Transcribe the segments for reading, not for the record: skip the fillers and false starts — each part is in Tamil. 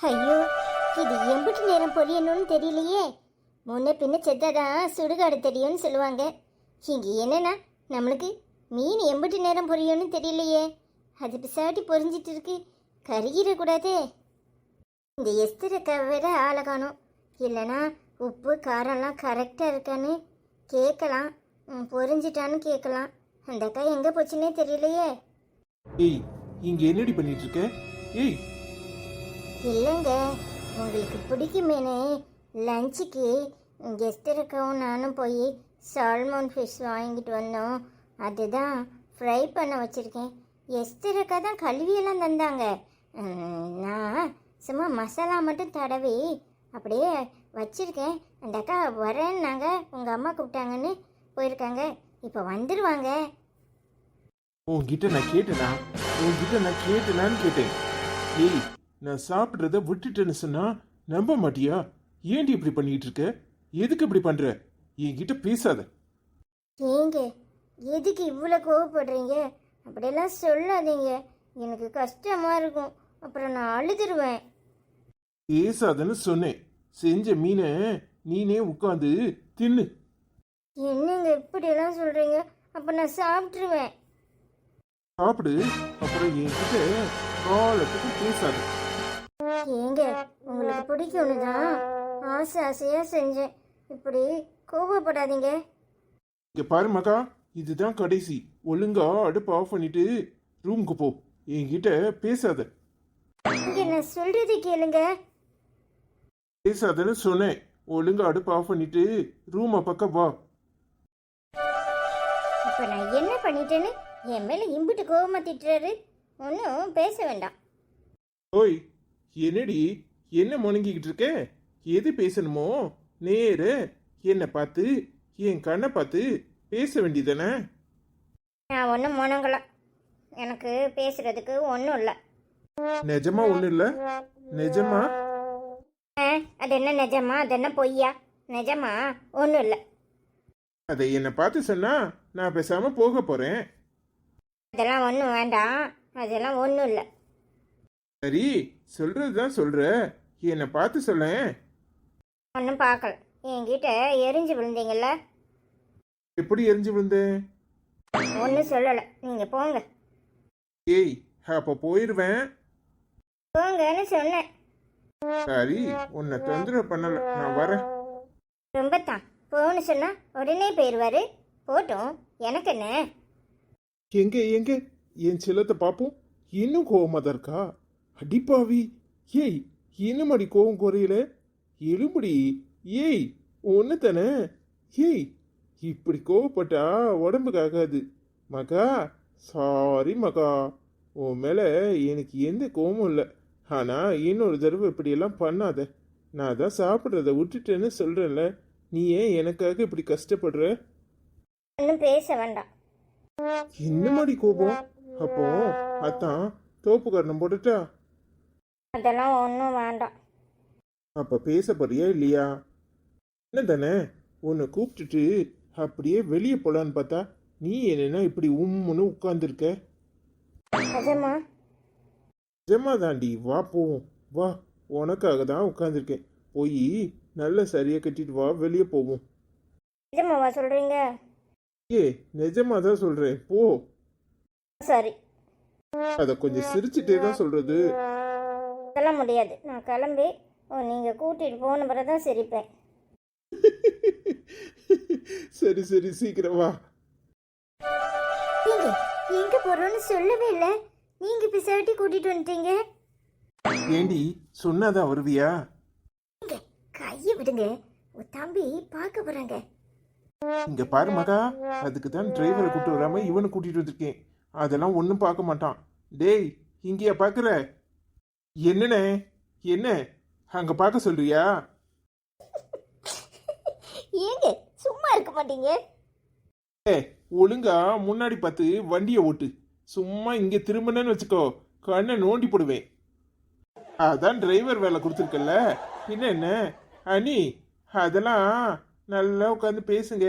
ஐயோ, இது எம்பிட்டு நேரம் பொரியணும்னு தெரியலையே. முன்ன பின்ன செத்தாதான் சுடுகாடு தெரியும்னு சொல்லுவாங்க. இங்கே என்னன்னா நம்மளுக்கு மீன் எம்பிட்டு நேரம் பொரியணும்னு தெரியலையே. அது பிசாட்டி பொரிஞ்சிட்டு இருக்கு, கருகிடக்கூடாதே. இந்த எஸ்தரக்கா வேற ஆளை காணும். இல்லைனா உப்பு காரம்லாம் கரெக்டாக இருக்கான்னு கேட்கலாம், பொரிஞ்சிட்டான்னு கேட்கலாம். அந்த அக்கா எங்கே போச்சுன்னே தெரியலையே. ஏய், இங்க என்னடி பண்ணிட்டு இருக்க? ஏய், இல்லைங்க, உங்களுக்கு பிடிக்குமேனே லஞ்சுக்கு கெஸ்டருக்கவும் நானும் போய் சால்மோன் ஃபிஷ் வாங்கிட்டு வந்தோம். அதுதான் ஃப்ரை பண்ண வச்சுருக்கேன். எஸ்டருக்கா தான் கழுவியெல்லாம் தந்தாங்க. நான் சும்மா மசாலா மட்டும் தடவி அப்படியே வச்சுருக்கேன். அந்த அக்கா வரேன்னாங்க, உங்கள் அம்மா கூப்பிட்டாங்கன்னு போயிருக்காங்க. இப்போ வந்துடுவாங்க. உன்கிட்ட நான் கேட்டேனான்னு கேட்டேன். ஏய், நான் சாப்பிட்றத விட்டுட்டேன்னு சொன்னா நம்ப மாட்டியா? ஏன்டி இப்படி பண்ணிட்டு இருக்க? எதுக்கு இப்படி பண்ற? என்கிட்ட பேசாத. ஏங்க, எதுக்கு இவ்வளோ கோவப்படுறீங்க? அப்படியெல்லாம் சொல்லாதீங்க, எனக்கு கஷ்டமாக இருக்கும். அப்புறம் நான் அழுதுருவேன். பேசாதன்னு சொன்னேன். செஞ்ச மீனை நீனே உட்காந்து தின்னு. என்னங்க இப்படியெல்லாம் சொல்கிறீங்க? அப்போ நான் சாப்பிட்ருவேன். சாப்பிடு, அப்புறம் என்கிட்ட காலத்துக்கு பேசாத. ஏங்க, உங்களுக்கு பிடிக்கும்னு தான் ஆசை ஆசையாக செஞ்சேன். இப்படி கோவப்படாதீங்க. இங்க பாரு மகா, இதுதான் கடைசி. ஒழுங்கா அடுப்பு ஆஃப் பண்ணிட்டு ரூமுக்கு போ. என்கிட்ட பேசாத. இங்க நான் சொல்றது கேளுங்க. பேசாதன்னு சொன்னேன். ஒழுங்கா அடுப்பு ஆஃப் பண்ணிட்டு ரூமை பக்கம் வா. இப்போ நான் என்ன பண்ணிட்டேன்னு என் மேலே இம்பிட்டு கோவமா திட்டுறாரு. ஒன்றும் பேச வேண்டாம். ஓய், என்னடி என்ன முணங்கிக்கிட்டு இருக்க? எது பேசணுமோ நேர என்னை பார்த்து என் கண்ணை பார்த்து பேச வேண்டியதானே? நான் ஒன்றும் முணங்கல, எனக்கு பேசுறதுக்கு ஒன்றும் இல்லை. நிஜமா ஒன்றும் இல்லை? நிஜமா? அது என்ன நிஜமா, அது என்ன பொய்யா? நிஜமா ஒன்றும் இல்லை. அதை என்னை பார்த்து சொன்னா நான் பேசாம போக போறேன். அதெல்லாம் ஒன்றும் வேண்டாம், அதெல்லாம் ஒன்றும் இல்லை. சரி, சொல்றதுதான் சொல்ற. என்னை பார்த்து சொல்ல. ஒன்றும் பார்க்கல. என்கிட்ட எரிஞ்சு விழுந்தீங்கல்ல. எப்படி எரிஞ்சு விழுந்தேன்? ஒன்றும் சொல்லலை, நீங்கள் போங்க. ஏய், அப்ப போயிருவேன். போங்கன்னு சொன்னேன். சரி, உன்னை தொந்தரவு பண்ணல, நான் வரேன். ரொம்ப தான் போன்னு சொன்னா உடனே போயிடுவாரு. போட்டோம், எனக்கு என்ன. எங்க எங்க என் செல்லத்தை பார்ப்போம். இன்னும் கோவமா தான் இருக்கா? அடிப்பாவி. ஏய், இன்னும் அடி கோவம் குறையில எலும்புடி. ஏய், ஒன்று தானே. ஏய், இப்படி கோவப்பட்டா உடம்புக்கு ஆகாது மகா. சாரி மகா, உன் மேல எனக்கு எந்த கோவமும் இல்லை. ஆனா இன்னொரு தடவை இப்படியெல்லாம் பண்ணாத. நான் தான் சாப்பிட்றத விட்டுட்டேன்னு சொல்றேன்ல. நீ ஏன் எனக்காக இப்படி கஷ்டப்படுற? ஒன்றும் பேச வேண்டாம். என்னமாடி கோபம்? அப்போ அத்தான் தோப்பு காரணம் போட்டுட்டா? அதெல்லாம் ஒன்றும் வேண்டாம். அப்ப பேச போறியா இல்லையா? என்ன தானே, உன்னை கூப்பிட்டுட்டு அப்படியே வெளியே போலான்னு பார்த்தா நீ என்னன்னா இப்படி உம்முன்னு உட்கார்ந்துருக்க. நிஜமா? நிஜமா தாண்டி, வா போவோம் வா. உனக்காக தான் உட்காந்துருக்கேன். போய் நல்ல சரியா கட்டிட்டு வா, வெளியே போவோம். நிஜமாவா சொல்றீங்க? ஏ, நிஜமா தான் சொல்றேன், போ. சரி. அத கொஞ்சம் சிரிச்சுட்டே தான் சொல்றது. அதெல்லாம் முடியாது, நான் கிளம்பி நீங்க கூட்டிட்டு போன பிறகுதான் சிரிப்பேன். சரி சரி, சீக்கிரம் வா. எங்க போறோம்னு சொல்லவே இல்லை, நீங்க பிசாட்டி கூட்டிட்டு வந்துட்டீங்க. ஏண்டி, சொன்னாதான் வருவியா? கையை விடுங்க, தம்பி பார்க்க போறாங்க. இங்க பாரு மகா, அதுக்கு தான் டிரைவரை கூட்டு வராம இவனை கூட்டிட்டு வந்திருக்கேன். அதெல்லாம் ஒன்றும் பார்க்க மாட்டான். டேய், இங்கேயா பாக்குற? என்னண்ணே, என்ன அங்க பார்க்க சொல்றியா? ஏங்க சும்மா இருக்க மாட்டீங்க? ஏ, ஒழுங்கா முன்னாடி பார்த்து வண்டியை ஓட்டு. சும்மா இங்க திரும்பினேன்னு வச்சுக்கோ, கண்ணை நோண்டி போடுவேன். அதான் டிரைவர் வேலை கொடுத்துருக்கல, என்ன அனி, அதெல்லாம் நல்லா உட்காந்து பேசுங்க.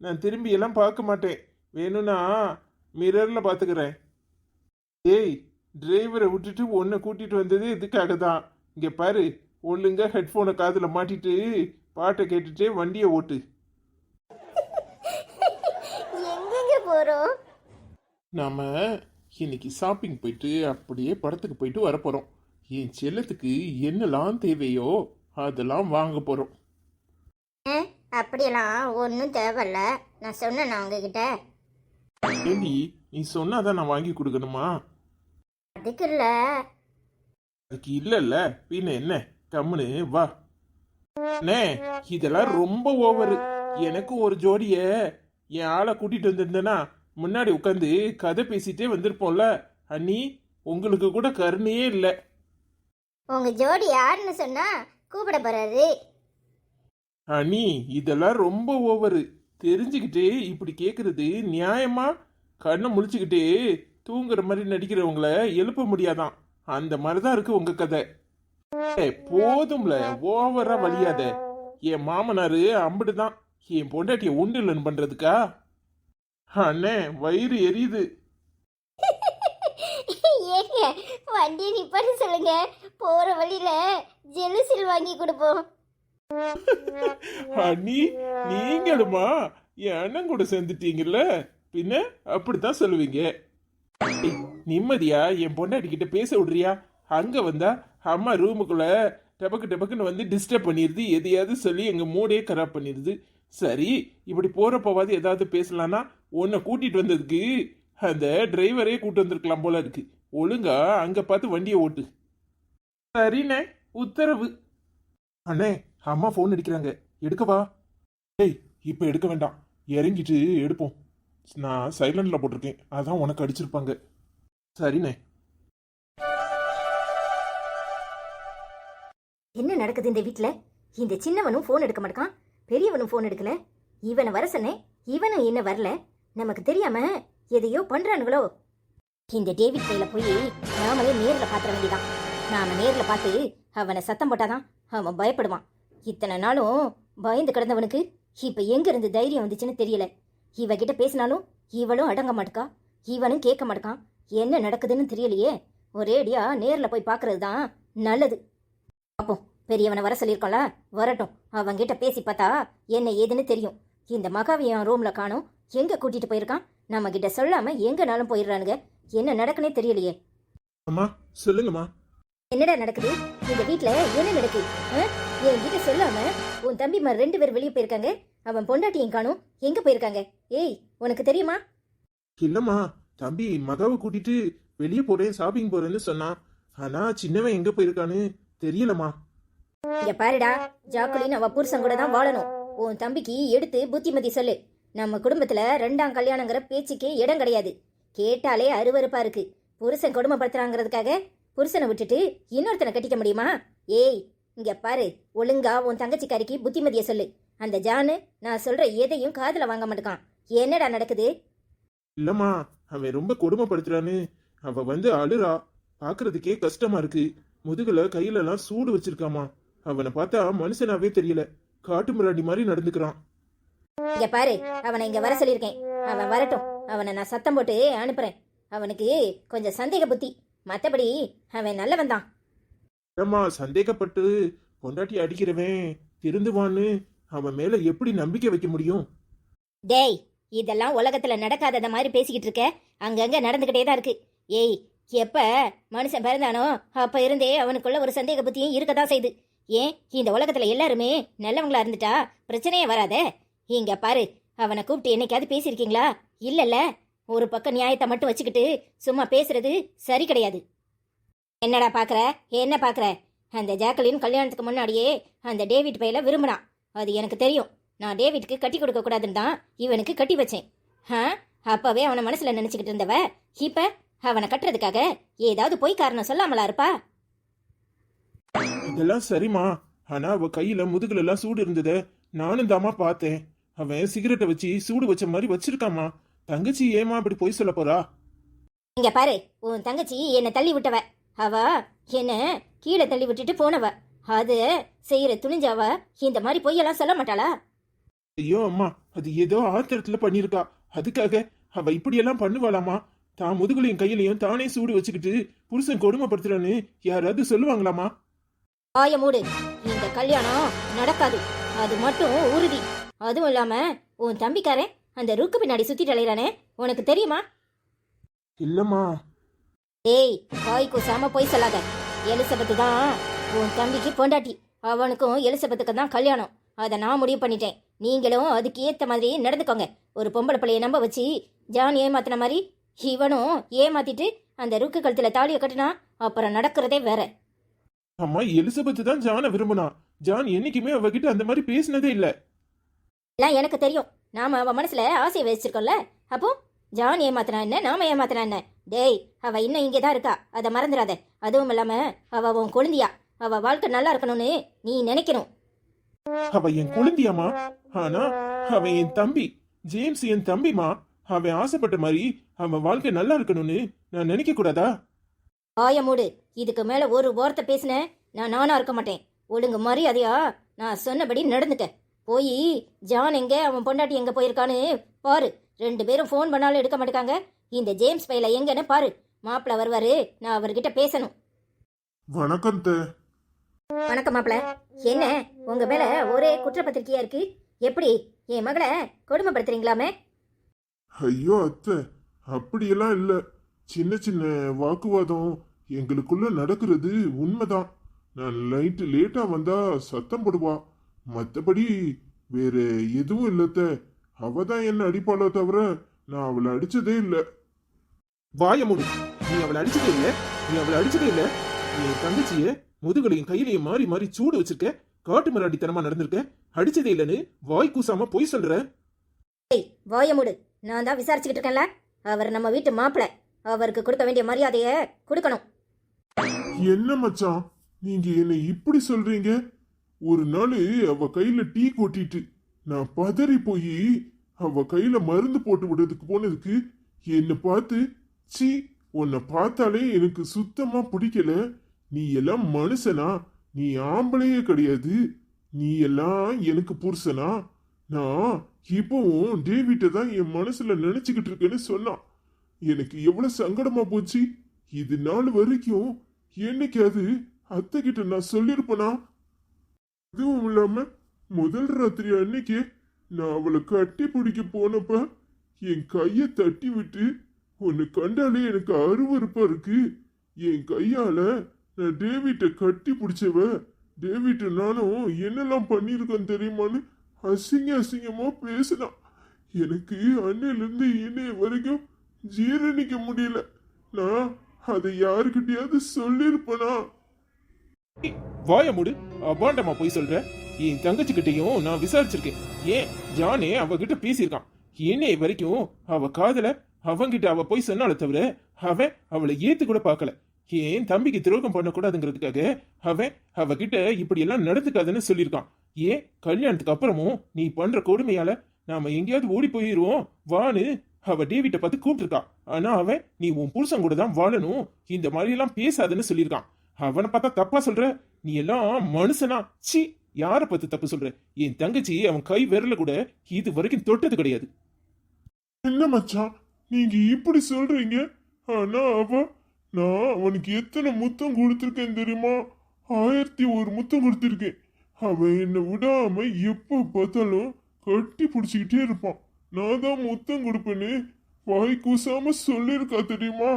நான் திரும்பி எல்லாம் பார்க்க மாட்டேன், வேணும்னா மிரரில் பார்த்துக்கிறேன். ஏய், டிரைவரை விட்டுட்டு ஒன்றை கூட்டிட்டு வந்தது இதுக்காக தான். இங்க பாரு, ஒழுங்கா ஹெட்ஃபோனை காதுல மாட்டிட்டு பாட்டை கேட்டுட்டே வண்டியை ஓட்டு. எங்கெங்க போறோம்? நாம இன்னைக்கு ஷாப்பிங் போயிட்டு அப்படியே படத்துக்கு போயிட்டு வரப்போறோம். என் செல்லத்துக்கு என்னெல்லாம் தேவையோ அதெல்லாம் வாங்க போறோம். அப்படியெல்லாம் ஒன்றும் தேவையில்ல. நான் சொன்னேன் உங்ககிட்ட. ஏண்டி, நீ சொன்னாதான் நான் வாங்கி கொடுக்கணுமா? அதுக்கு இல்ல. அதுக்கு இல்லல்ல, பின்ன என்ன? கம்முனு வா. அண்ணே, இதெல்லாம் ரொம்ப ஓவரு. எனக்கு ஒரு ஜோடிய என் ஆளை கூட்டிட்டு வந்திருந்தேன்னா முன்னாடி உட்காந்து கதை பேசிட்டே வந்திருப்போம்ல. அண்ணி, உங்களுக்கு கூட கருணையே இல்லை. உங்க ஜோடி யாருன்னு சொன்னா கூப்பிட போறாரு. அண்ணி, இதெல்லாம் ரொம்ப ஓவரு. தெரிஞ்சுக்கிட்டு இப்படி கேக்குறது நியாயமா? கண்ணை முழிச்சுக்கிட்டு தூங்குற மாதிரி நடிக்கிறவங்கள எழுப்ப முடியாதான். அந்த மாதிரிதான் இருக்கு உங்க கதை. போதும்ல, ஓவரா வலியாத. என் மாமனாரு அம்பிடுதான் என் பொண்டாட்டிய உண்டு இல்லைன்னு பண்றதுக்கா? அண்ணே, வயிறு எரியுது. ஏங்க, வண்டியை நிப்பாட்டு சொல்லுங்க. போற வழியில ஜெலுசில் வாங்கி கொடுப்போம். அண்ணி, நீங்களுமா என் அண்ணன் கூட சேர்ந்துட்டீங்கல்ல, பின்ன அப்படித்தான் சொல்லுவீங்க. ஏய், நிம்மதியா என் பொண்டாட்டி கிட்ட பேச விடுறியா? அங்க வந்தா அம்மா ரூமுக்குள்ள டபக்கு டபக்குன்னு வந்து டிஸ்டர்ப் பண்ணிருது, எதையாவது சொல்லி எங்க மூடே கராப் பண்ணிருது. சரி, இப்படி போறப்பவாது ஏதாவது பேசலாம்னா உன்னை கூட்டிட்டு வந்ததுக்கு அந்த டிரைவரே கூட்டு வந்திருக்கலாம் போல இருக்கு. ஒழுங்கா அங்க பார்த்து வண்டியை ஓட்டு. சரிண்ணே, உத்தரவு. அண்ணே, அம்மா போன் அடிக்கிறாங்க, எடுக்கவா? ஏய், இப்ப எடுக்க வேண்டாம், இறங்கிட்டு எடுப்போம். நான் சைலண்ட்ல போட்டிருக்கேன், அதான் உனக்கு அடிச்சிருப்பாங்க. சரிண்ணே. என்ன நடக்குது இந்த வீட்ல? இந்த சின்னவனும் போன் எடுக்க மாட்டான், பெரியவனும் போன் எடுக்கல. இவனை வர சொன்னேன், இவனும் என்ன வரல. நமக்கு தெரியாம எதையோ பண்றானுங்களோ. இந்த டேவிட் கையில போய் நாமளே நேர்ல பாத்திர வேண்டியதான். நாம நேர்ல பார்த்து அவனை சத்தம் போட்டாதான் அவன் பயப்படுவான். இத்தனை நாளும் பயந்து கிடந்தவனுக்கு இப்ப எங்க இருந்து தைரியம் வந்துச்சுன்னு தெரியல. இவகிட்ட பேசினாலும் இவளும் அடங்க மாட்டுக்கா, இவனும் கேட்க மாட்டான். என்ன நடக்குதுன்னு தெரியலையே. ஒரேடியா நேர்ல போய் பாக்குறது தான் நல்லது. அப்போ பெரியவனை வர சொல்லியிருக்கோம்ல, வரட்டும். அவங்கிட்ட பேசி பார்த்தா என்ன ஏதுன்னு தெரியும். இந்த மகாவியம் ரூம்ல காணோம், எங்க கூட்டிட்டு போயிருக்கான்? நம்ம கிட்ட சொல்லாம எங்கனாலும் போயிடுறானுங்க. என்ன நடக்குனே தெரியலையே. அம்மா, சொல்லுங்கம்மா. என்னடா நடக்குது இந்த வீட்ல? என்ன நடக்கு? என்கிட்ட சொல்லாம உன் தம்பிமார் 2 பேர் வெளியே போயிருக்காங்க. அவன் பொண்டாட்டியும் காணும், எங்க போயிருக்காங்க? ஏய், உனக்கு தெரியுமா? இல்லம்மா, தம்பி மகாவை கூட்டிட்டு வெளியே போறேன், ஷாப்பிங் போறேன்னு சொன்னான். ஆனா சின்னவன் எங்க போயிருக்கான்னு தெரியலம்மா. இங்க பாருடா, ஜாக்குலின் அவ புருஷன் கூட தான் வாழணும். உன் தம்பிக்கு எடுத்து புத்திமதி சொல்லு. நம்ம குடும்பத்துல 2ஆம் கல்யாணங்கிற பேச்சுக்கே இடம் கிடையாது. கேட்டாலே அருவருப்பா இருக்கு. புருஷன் கொடுமைப்படுத்துறாங்கிறதுக்காக புருஷனை விட்டுட்டு இன்னொருத்தனை கட்டிக்க முடியுமா? ஏய், இங்க பாரு, ஒழுங்கா உன் தங்கச்சிக்காரிக்கு புத்திமதிய சொல்லு. அந்த ஜானு நான் சொல்ற எதையும் காதுல வாங்க மாட்டேக்கான். என்னடா நடக்குது? இல்லம்மா, அவன் ரொம்ப கொடுமைப்படுத்துறான்னு அவ வந்து அழுறா. பாக்குறதுக்கே கஷ்டமா இருக்கு. முதுகுல கையில எல்லாம் சூடு வச்சிருக்காமா. அவனை பார்த்தா மனுஷனாவே தெரியல, காட்டு மிராண்டி மாதிரி நடந்துக்கிறான். இங்க பாரு, அவனை இங்க வர சொல்லியிருக்கேன். அவன் வரட்டும், அவனை நான் சத்தம் போட்டு அனுப்புறேன். அவனுக்கு கொஞ்சம் சந்தேக புத்தி, மத்தபடி அவன் நல்லவன் தான். அம்மா, சந்தேகப்பட்டு பொண்டாட்டி அடிக்கிறவன் திருந்துவான்னு அவன் மேல எப்படி நம்பிக்கை வைக்க முடியும்? டேய், இதெல்லாம் உலகத்துல நடக்காதத மாதிரி பேசிக்கிட்டு இருக்க. அங்கங்க நடந்துகிட்டே தான் இருக்கு. ஏய், எப்ப மனுஷன் பிறந்தானோ அப்ப இருந்தே அவனுக்குள்ள ஒரு சந்தேக புத்தியும் இருக்கதான் செய்யுது. ஏன் இந்த உலகத்துல எல்லாருமே நல்லவங்களா இருந்துட்டா பிரச்சனையே வராதே. இங்க பாரு, அவனை கூப்பிட்டு என்னைக்காவது பேசியிருக்கீங்களா? இல்லல்ல. ஒரு பக்கம் நியாயத்தை மட்டும் வச்சுக்கிட்டு சும்மா பேசுறது சரி கிடையாது. என்னடா பாக்குற? என்ன பாக்குற? அந்த ஜாக்கலின் கல்யாணத்துக்கு முன்னாடியே அந்த டேவிட் பையில விரும்பினான். அது எனக்கு தெரியும். நான் டேவிட்க்கு கட்டி கொடுக்க கூடாதுன்னு தான் இவனுக்கு கட்டி வச்சேன். அப்பவே அவனை மனசுல நினைச்சுக்கிட்டு இருந்தவ இப்ப அவனை கட்டுறதுக்காக ஏதாவது பொய் காரணம் சொல்லாமலா இருப்பா? இதெல்லாம் சரிம்மா, ஆனா அவ கையில முதுகுல எல்லாம் சூடு இருந்தத நானும் தாமா பார்த்தேன். அவன் சிகரெட்டை வச்சு சூடு வச்ச மாதிரி வச்சிருக்காமா. தங்கச்சி ஏமா அப்படி பொய் சொல்ல போறா? இங்க பாரு, உன் தங்கச்சி என்னை தள்ளி விட்டவ. அவ என்ன கீழே தள்ளி விட்டுட்டு போனவ. அது செய்யற துணிஞ்சாவ இந்த மாதிரி பொய்யெல்லாம் சொல்ல மாட்டாளா? ஐயோ அம்மா, அது ஏதோ ஆத்திரத்துல பண்ணிருக்கா. அதுக்காக அவ இப்படியெல்லாம் பண்ணுவாளாமா? தான் முதுகுலையும் கையிலையும் தானே சூடு வச்சுக்கிட்டு புருஷன் கொடுமைப்படுத்துறான்னு யாராவது சொல்லுவாங்களாமா? ஆய மூடு. இந்த கல்யாணம் நடக்காது, அது மட்டும் உறுதி. அதுவும் இல்லாம உன் தம்பிக்காரன் அந்த ருக்கு பின்னாடி சுத்திட்டு அலையிறானே, உனக்கு தெரியுமா? இல்லம்மா. ஏய், வாய் கூசாம போய் சொல்லாத. எலிசபெத்து தான் உன் தம்பிக்கு பொண்டாட்டி. அவனுக்கும் எலிசபெத்துக்கு தான் கல்யாணம். அதை நான் முடிவு பண்ணிட்டேன். நீங்களும் அதுக்கு ஏத்த மாதிரி நடந்துக்கோங்க. ஒரு பொம்பளை பிள்ளைய நம்ப வச்சு ஜான் ஏமாத்தின மாதிரி இவனும் ஏமாத்திட்டு அந்த ருக்கு கழுத்துல தாலியை கட்டினா அப்புறம் நடக்கிறதே வேற. அம்மா, எலிசபெத் தான் ஜானை விரும்பினா. ஜான் என்னைக்குமே அவகிட்ட அந்த மாதிரி பேசினதே இல்ல. எல்லாம் எனக்கு தெரியும். நாம அவ மனசுல ஆசையை வச்சிருக்கோம்ல. அப்போ ஜான் ஏமாத்தினா என்ன, நாம ஏமாத்தினா என்ன? டேய், அவ இன்னும் இங்கே தான் இருக்கா, அதை மறந்துடாத. அதுவும் இல்லாம அவ உன் கொழுந்தியா. அவ வாழ்க்கை நல்லா இருக்கணும்னு நீ நினைக்கணும். அவ என் குழந்தையாமா. ஆனா அவன் என் தம்பி. ஜேம்ஸ் என் தம்பிமா. அவன் ஆசைப்பட்ட மாதிரி அவன் வாழ்க்கை நல்லா இருக்கணும்னு நான் நினைக்க கூடாதா? ஆய மூடு. இதுக்கு மேல ஒரு வார்த்தை பேசின நானா இருக்க மாட்டேன். ஒழுங்கு மரியாதையா நான் சொன்னபடி நடந்துக்க. போய் ஜான் எங்க, அவன் பொண்டாட்டி எங்க போயிருக்கான்னு பாரு. 2 பேரும் ஃபோன் பண்ணாலும் எடுக்க மாட்டேங்காங்க. இந்த ஜேம்ஸ் பையில எங்கன்னு பாரு. மாப்பிள்ள வருவாரு, நான் அவர்கிட்ட பேசணும். வணக்கம். வணக்கம் மாப்பிள்ள. என்ன உங்க மேல ஒரே குற்றப்பத்திரிக்கையா இருக்கு? எப்படி என் மகளை கொடுமைப்படுத்துறீங்களாமே? ஐயோ அத்தை, அப்படியெல்லாம் இல்ல. சின்ன சின்ன வாக்குவாதம் எங்களுக்குள்ள நடக்கிறது உண்மைதான். நான் நைட்டு லேட்டா வந்தா சத்தம் போடுவா. மத்தபடி வேற எதுவும் இல்லத்த. அவ தான் என்ன அடிப்பாளோ தவிர நான் அவளை அடிச்சதே இல்ல. வாய மூடு. நீ அவளை அடிச்சதே இல்ல. என் தங்கச்சிய முதுகலையும் கையிலையும் மாறி மாறி சூடு வச்சிருக்க. காட்டு மிராண்டித்தனமா நடந்திருக்க. அடிச்சதே இல்லன்னு வாய் கூசாம பொய் சொல்ற. வாய மூடு. நான் தான் விசாரிச்சுக்கிட்டு இருக்கேன்ல. அவர் நம்ம வீட்டு மாப்பிள்ள. அவருக்கு கொடுக்க வேண்டிய மரியாதைய கொடுக்கணும். என்ன மச்சான், நீங்க என்ன இப்படி சொல்றீங்க? ஒரு நாள் அவ கையில டீ கொட்டிட்டு நான் பதறி போய் அவ கையில மருந்து போட்டு விடுறதுக்கு போனதுக்கு என்ன பார்த்து, சீ, உன்னை பார்த்தாலே எனக்கு சுத்தமா பிடிக்கல. நீ எல்லாம் மனுஷனா? நீ ஆம்பளையே கிடையாது. நீ எல்லாம் எனக்கு புருஷனா? நான் இப்பவும் டேவிட்ட தான் என் மனசுல நினைச்சுக்கிட்டு இருக்கேன்னு சொன்னான். எனக்கு எவ்வளவு சங்கடமா போச்சு. இது நாள் வரைக்கும் என்னைக்காவது அத்தை கிட்ட நான் சொல்லிருப்பனா? அதுவும் இல்லாம முதல் ராத்திரி அன்னைக்கு நான் அவளை கட்டி பிடிக்க போனப்ப என் கைய தட்டி விட்டு, உன்னை கண்டாலே எனக்கு அருவருப்பா இருக்கு, என் கையால நான் டேவிட்ட கட்டி பிடிச்சவ, டேவிட்ட நானும் என்னெல்லாம் பண்ணிருக்கேன் தெரியுமான்னு அசிங்கமா பேசினான். எனக்கு அன்னையிலிருந்து இன்னைய வரைக்கும் ஜீரணிக்க முடியல. நான் அதை யாருக்கிட்டையாவது சொல்லிருப்பனா? வாய மூடு. அபாண்டமா போய் சொல்ற. என் தங்கச்சி கிட்டையும் நான் விசாரிச்சிருக்கேன். ஏன் ஜானே அவகிட்ட பேசியிருக்கான். என்னைய வரைக்கும் அவ காதல அவங்கிட்ட அவ போய் சொன்னால தவிர அவன் அவளை ஏத்து கூட பார்க்கல. ஏன் தம்பிக்கு துரோகம் பண்ணக்கூடாதுங்கிறதுக்காக அவன் அவகிட்ட இப்படி எல்லாம் நடந்துக்காதுன்னு சொல்லியிருக்கான். ஏன் கல்யாணத்துக்கு அப்புறமும் நீ பண்ற கொடுமையால நாம எங்கேயாவது ஓடி போயிருவோம் வான்னு அவ டேவிட்ட பார்த்து கூப்பிட்டுருக்கா. ஆனா அவன் நீ உன் புருஷன் கூட தான் வாழணும், இந்த மாதிரி எல்லாம் பேசாதுன்னு சொல்லியிருக்கான். அவனை பார்த்தா தப்பா சொல்ற? நீ எல்லாம் மனுஷனா? சி, யார பத்தி தப்பு சொல்ற? என் தங்கச்சி அவன் கை விரல கூட இது வரைக்கும் தொட்டது கிடையாது. என்ன மச்சான் நீங்க இப்படி சொல்றீங்க? ஆனா நான் அவனுக்கு எத்தனை முத்தம் கொடுத்திருக்கேன் தெரியுமா? 1001 முத்தம் கொடுத்திருக்கேன். அவன் என்னை விடாம எப்ப பார்த்தாலும் கட்டி பிடிச்சிக்கிட்டே இருப்பான். நான் தான் முத்தம் கொடுப்பேன்னு வாய் கூசாம சொல்லிருக்கா தெரியுமா?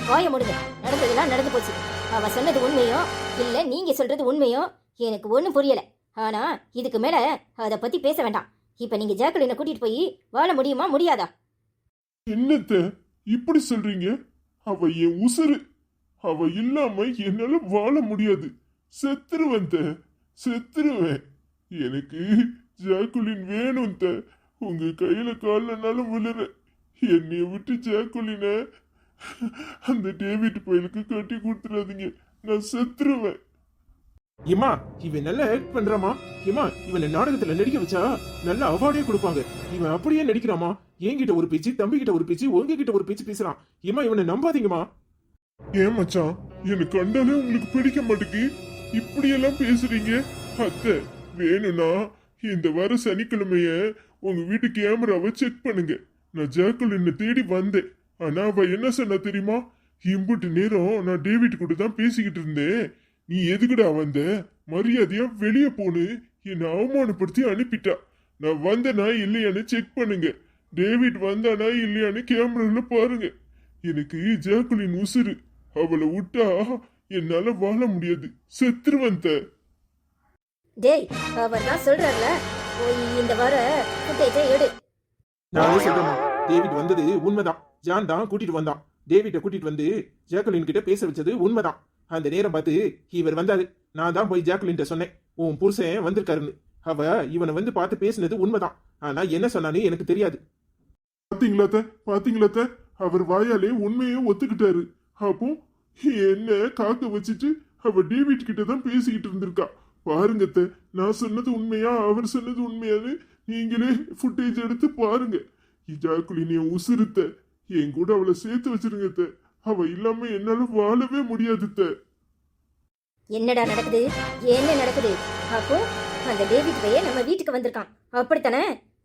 வாய முடுங்க. நடந்ததெல்லாம் நடந்து போச்சு. அவ சொன்னது உண்மையோ இல்ல நீங்க சொல்றது உண்மையோ எனக்கு ஒண்ணும் புரியல. ஆனா இதுக்கு மேல அத பத்தி பேச வேண்டாம். இப்ப நீங்க ஜாக்குலினை கூட்டிட்டு போய் வாழ முடியுமா முடியாதா? என்னத்த இப்படி சொல்றீங்க? அவ என் உசுரு. அவ இல்லாம என்னால வாழ முடியாது. செத்துருவேன். எனக்கு ஜாக்குலின் வேணும். உங்க கையில காலனாலும் விழுற. என்னைய விட்டு ஜாக்குலின அந்த டேவிட் பையலுக்கு கட்டி கொடுத்துறாதீங்க. நான் செத்துருவேன். ஏமா, இவன் நல்லா ஆக்ட் பண்றாமா? ஏமா, இவனை நாடகத்துல நடிக்க வச்சா நல்ல அவார்டே கொடுப்பாங்க. இவன் அப்படியே நடிக்கிறாமா? என்கிட்ட ஒரு பேச்சு, தம்பி கிட்ட ஒரு பேச்சு, உங்ககிட்ட ஒரு பேச்சு பேசுறான். ஏமா, இவனை நம்பாதீங்கம்மா. ஏன் மச்சான், எனக்கு கண்டாலே உங்களுக்கு பிடிக்க மாட்டேங்குது. இப்படியெல்லாம் பேசுறீங்க. அத்தை, வேணும்னா இந்த வார சனிக்கிழமைய உங்க வீட்டு கேமராவை செக் பண்ணுங்க. நான் ஜாக்குலினை தேடி வந்தேன். ஆனா அவ என்ன சொன்னா தெரியுமா? இம்புட்டு நேரம் நான் டேவிட் கூட தான் பேசிக்கிட்டு இருந்தேன். நீ எதுக்குடா வந்த? மரியாதையா வெளியே போன்னு என்னை அவமானப்படுத்தி அனுப்பிட்டா. நான் வந்தனா இல்லையான்னு செக் பண்ணுங்க. டேவிட் வந்தானா இல்லையான்னு கேமரால பாருங்க. எனக்கு ஜாக்குலின் உசுரு. அவளை விட்டா என்னால வாழ முடியாது. செத்துருவந்த. டேய், அவர் தான் சொல்றாருல, போய் இந்த வார ஃபுட்டேஜை எடு. நானே சொல்றேன், டேவிட் வந்தது உண்மைதான். ஜான் தான் கூட்டிட்டு வந்தான். டேவிட்டை கூட்டிட்டு வந்து ஜாக்குலின் கிட்ட பேச வச்சது உண்மைதான். அந்த நேரம் பார்த்து இவர் வந்தாரு. நான் தான் போய் ஜாக்குலின் சொன்னேன், உன் புருஷன் வந்திருக்காருன்னு. அவ இவனை வந்து பார்த்து பேசினது உண்மைதான். ஆனா என்ன சொன்னான்னு எனக்கு தெரியாது. பாத்தீங்களாத்த அவர் வாயாலே உண்மையே ஒத்துக்கிட்டாரு. அப்போ என்ன காக்க வச்சுட்டு அவ டேவிட் கிட்ட தான் பேசிக்கிட்டு இருந்திருக்கா. பாருங்கத்த, நான் சொன்னது உண்மையா அவர் சொன்னது உண்மையான்னு நீங்களே ஃபுட்டேஜ் எடுத்து பாருங்க. ஜாக்குலின் என் உசுருத்த, என் கூட அவளை சேர்த்து வச்சிருங்க. அவ இல்லாம என்னால வாழவே முடியாதுத்த. என்னடா நடக்குது? என்ன நடக்குது? அப்போ அந்த டேவிட் பையன் நம்ம வீட்டுக்கு வந்திருக்கான், அப்படித்தானே?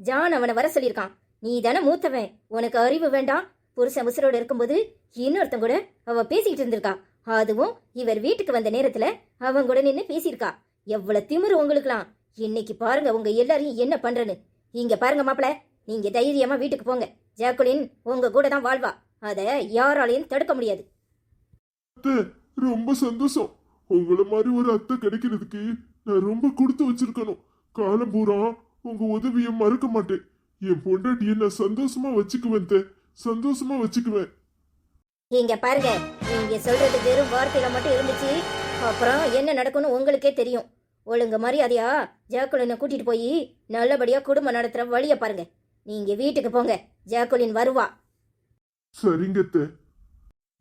ஜான் அவனை வர சொல்லியிருக்கான். நீ தானே மூத்தவன், உனக்கு அறிவு வேண்டாம்? புருஷன் உசுரோட இருக்கும்போது இன்னொருத்தன் கூட அவ பேசிக்கிட்டு இருந்திருக்கா. அதுவும் இவர் வீட்டுக்கு வந்த நேரத்துல அவன் கூட நின்று பேசியிருக்கா. எவ்வளவு திமிரு உங்களுக்குலாம்! இன்னைக்கு பாருங்க உங்க எல்லாரையும் என்ன பண்றேன்னு. இங்க பாருங்க மாப்பிள, நீங்க தைரியமா வீட்டுக்கு போங்க. ஜாக்குலின் உங்க கூட தான் வாழ்வா. அத யாராலையும் தடுக்க முடியாது. ரொம்ப சந்தோஷம். உங்களை மாதிரி ஒரு அத்தை கிடைக்கிறதுக்கு நான் ரொம்ப கொடுத்து வச்சிருக்கணும். காலம் பூரா உங்க உதவியை மறக்க மாட்டேன். என் பொண்டாட்டியை நான் சந்தோஷமா வச்சுக்குவேன். சந்தோஷமா வச்சுக்குவேன். இங்க பாருங்க, நீங்க சொல்றது வெறும் வார்த்தையில மட்டும் இருந்துச்சு. அப்புறம் என்ன நடக்கும்னு உங்களுக்கே தெரியும். ஒழுங்கு மரியாதையா ஜாக்குலினை கூட்டிட்டு போய் நல்லபடியா குடும்பம் நடத்துற வழிய பாருங்க. நீங்க வீட்டுக்கு போங்க, ஜாக்குலின் வருவா. சரிங்க.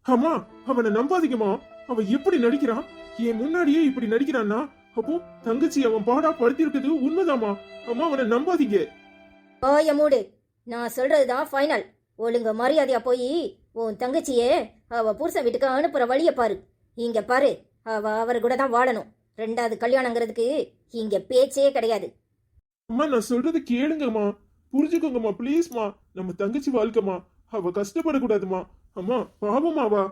அம்மா, அவனை நம்பாதீங்கம்மா. அவன் எப்படி நடிக்கிறான்? என் முன்னாடியே இப்படி நடிக்கிறான்னா அப்போ தங்கச்சி அவன் பாடா படுத்தி இருக்குது உண்மைதாமா. அம்மா, அவனை நம்பாதீங்க. ஓய மூடு, நான் சொல்றதுதான் ஃபைனல். ஒழுங்கு மரியாதையா போய் உன் தங்கச்சியே அவ புருஷன் வீட்டுக்கு அனுப்புற வழிய பாரு. இங்க பாரு, அவ அவர் கூட தான் வாழணும். ரெண்டாவது கல்யாணங்கிறதுக்கு இங்க பேச்சே கிடையாது. அம்மா, நான் சொல்றது கேளுங்கம்மா, புரிஞ்சுக்கோங்கம்மா ப்ளீஸ்மா. நம்ம தங்கச்சி வாழ்க்கைமா, அவ கஷ்டப்படக்கூடாதுமா. அம்மா, பாவமாவா?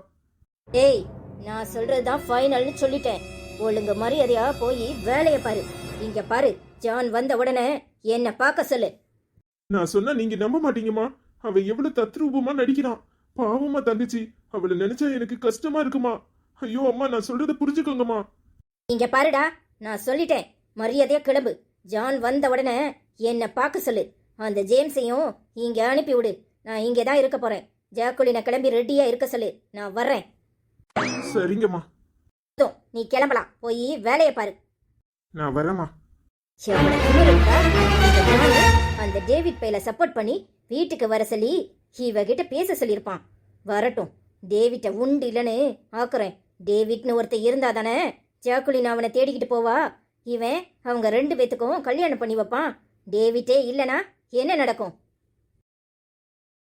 ஏய், நான் சொல்றதுதான் ஃபைனல்னு சொல்லிட்டேன். ஒழுங்கு மரியாதையா போய் வேலைய பாரு. இங்க பாரு, ஜான் வந்த உடனே என்ன பார்க்க சொல்லு. நான் சொன்னா நீங்க நம்ப மாட்டீங்கம்மா. அவ எவ்வளவு தத்ரூபமா நடிக்கிறான். பாவமா தங்கச்சி, அவளை நினைச்சா எனக்கு கஷ்டமா இருக்குமா. ஐயோ அம்மா, நான் சொல்றத புரிஞ்சுக்கோங்கம்மா. இங்க பாருடா, நான் சொல்லிட்டேன், மரியாதையா கிளம்பு. ஜான் வந்த உடனே என்ன பார்க்க சொல்லு. அந்த ஜேம்ஸையும் இங்க அனுப்பி விடு. நான் இங்கே தான் இருக்க போறேன். ஜாக்குலினை கிளம்பி ரெடியா இருக்க சொல்லு, நான் வர்றேன். சரிங்கம்மா. நீ கிளம்பலாம், போய் வேலைய பாரு. நான் வரேம்மா. அந்த டேவிட் பையில சப்போர்ட் பண்ணி வீட்டுக்கு வர சொல்லி இவகிட்ட பேச சொல்லியிருப்பான். வரட்டும், டேவிட்டை உண்டு இல்லைன்னு ஆக்குறேன். டேவிட்னு ஒருத்தர் இருந்தா தானே ஜாக்குலின் அவனை தேடிக்கிட்டு போவா. இவன் அவங்க ரெண்டு பேத்துக்கும் கல்யாணம் பண்ணி வைப்பான். டேவிட்டே இல்லைனா என்ன நடக்கும்?